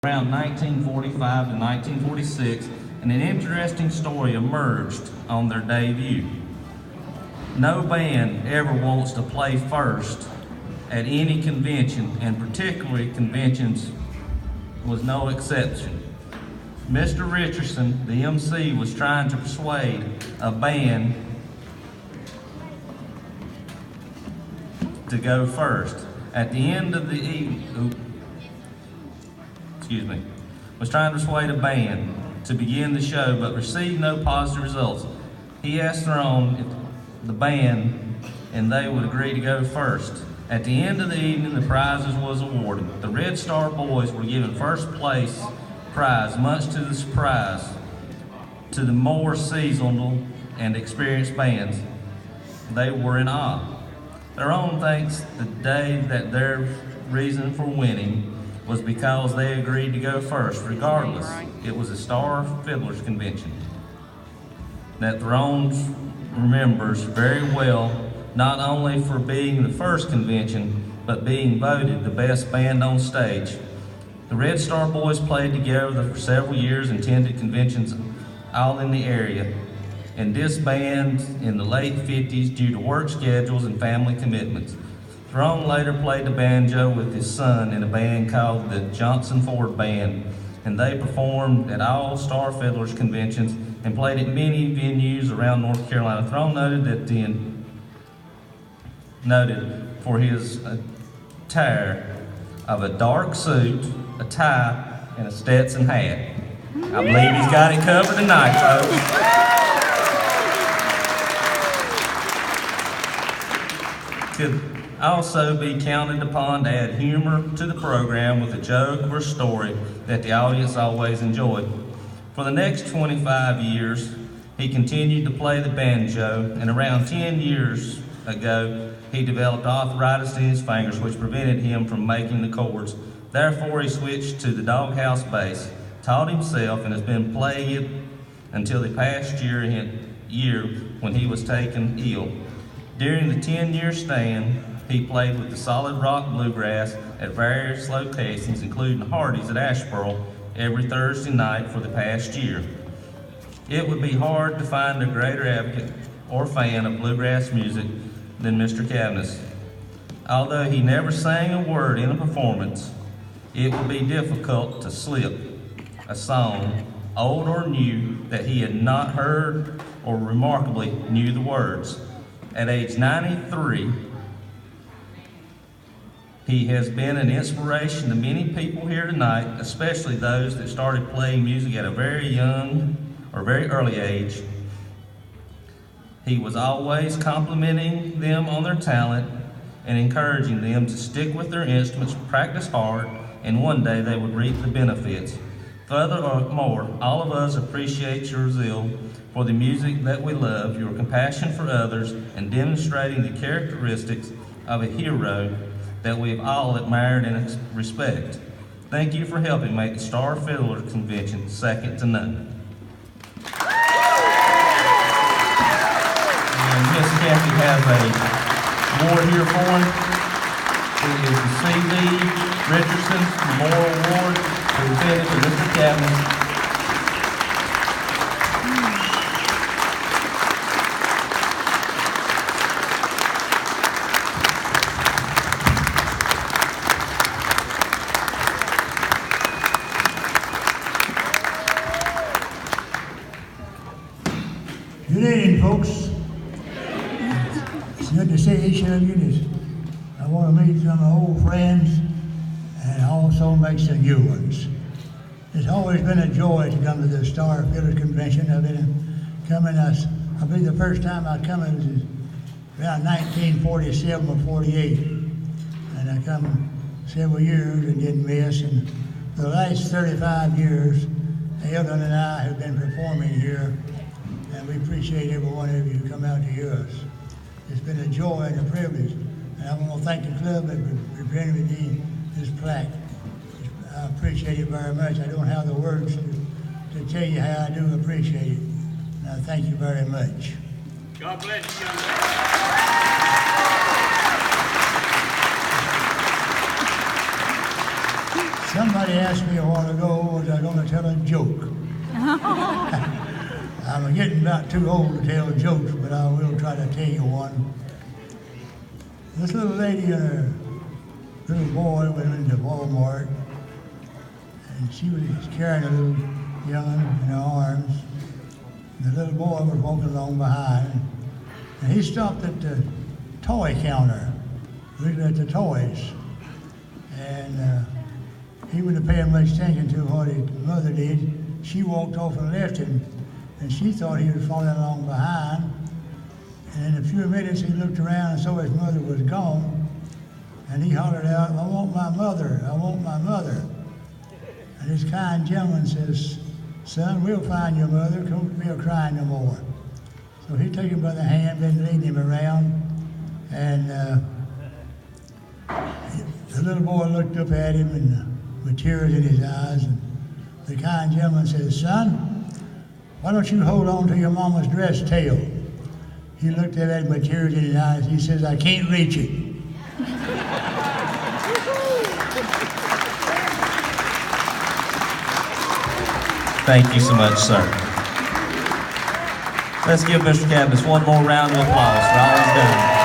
Around 1945 to 1946, and an interesting story emerged on their debut. No band ever wants to play first at any convention, and particularly conventions was no exception. Mr. Richardson, the MC, was trying to persuade a band to go first. At the end of the evening, was trying to persuade a band to begin the show, but received no positive results. He asked Theron if the band and they would agree to go first. At the end of the evening, the prizes was awarded. The Red Star Boys were given first place prize, much to the surprise to the more seasonal and experienced bands. They were in awe. Theron thinks the day that their reason for winning was because they agreed to go first. Regardless, it was a Star Fiddlers convention that Theron remembers very well, not only for being the first convention, but being voted the best band on stage. The Red Star Boys played together for several years and attended conventions all in the area, and disbanded in the late 50s due to work schedules and family commitments. Theron later played the banjo with his son in a band called the Johnson Ford Band, and they performed at all Star Fiddlers conventions and played at many venues around North Carolina. Theron noted for his attire of a dark suit, a tie, and a Stetson hat. I believe he's got it covered tonight, folks. Could also be counted upon to add humor to the program with a joke or story that the audience always enjoyed. For the next 25 years, he continued to play the banjo, and around 10 years ago, he developed arthritis in his fingers, which prevented him from making the chords. Therefore, he switched to the doghouse bass, taught himself, and has been playing it until the past year when he was taken ill. During the 10-year stand, he played with the Solid Rock Bluegrass at various locations, including Hardy's at Asheboro, every Thursday night for the past year. It would be hard to find a greater advocate or fan of bluegrass music than Mr. Caviness. Although he never sang a word in a performance, it would be difficult to slip a song, old or new, that he had not heard or remarkably knew the words. At age 93, he has been an inspiration to many people here tonight, especially those that started playing music at a very young or very early age. He was always complimenting them on their talent and encouraging them to stick with their instruments, practice hard, and one day they would reap the benefits. Furthermore, all of us appreciate your zeal for the music that we love, your compassion for others, and demonstrating the characteristics of a hero that we have all admired and respect. Thank you for helping make the Star Fiddlers Convention second to none. And Miss Kathy has a award here for him. It is the C.D. Richardson Memorial Award presented to Mr. Caviness. Good evening, folks. It's good to see each of you. I want to meet some old friends and also make some new ones. It's always been a joy to come to the Star Fiddlers Convention. I've been coming, I believe the first time I come was around 1947 or 48. And I come several years and didn't miss. And for the last 35 years, Eldon and I have been performing here. And we appreciate every one of you who come out to hear us. It's been a joy and a privilege. And I want to thank the club that presented me this plaque. I appreciate it very much. I don't have the words to tell you how I do appreciate it. And I thank you very much. God bless you, young man. Somebody asked me a while ago, was I going to tell a joke? I'm getting about too old to tell jokes, but I will try to tell you one. This little lady and her little boy went into Walmart, and she was carrying a little young'un in her arms. The little boy was walking along behind, and he stopped at the toy counter, looking at the toys. And he wouldn't pay much attention to what his mother did. She walked off and left him, and she thought he was following along behind. And in a few minutes, he looked around and saw his mother was gone, and he hollered out, "I want my mother, I want my mother." And this kind gentleman says, "Son, we'll find your mother, don't be crying no more." So he took him by the hand, then leading him around, and the little boy looked up at him and with tears in his eyes, and the kind gentleman says, "Son, why don't you hold on to your mama's dress tail?" He looked at him with tears in his eyes. He says, "I can't reach it." Thank you so much, sir. Let's give Mr. Caviness one more round of applause for all he's done.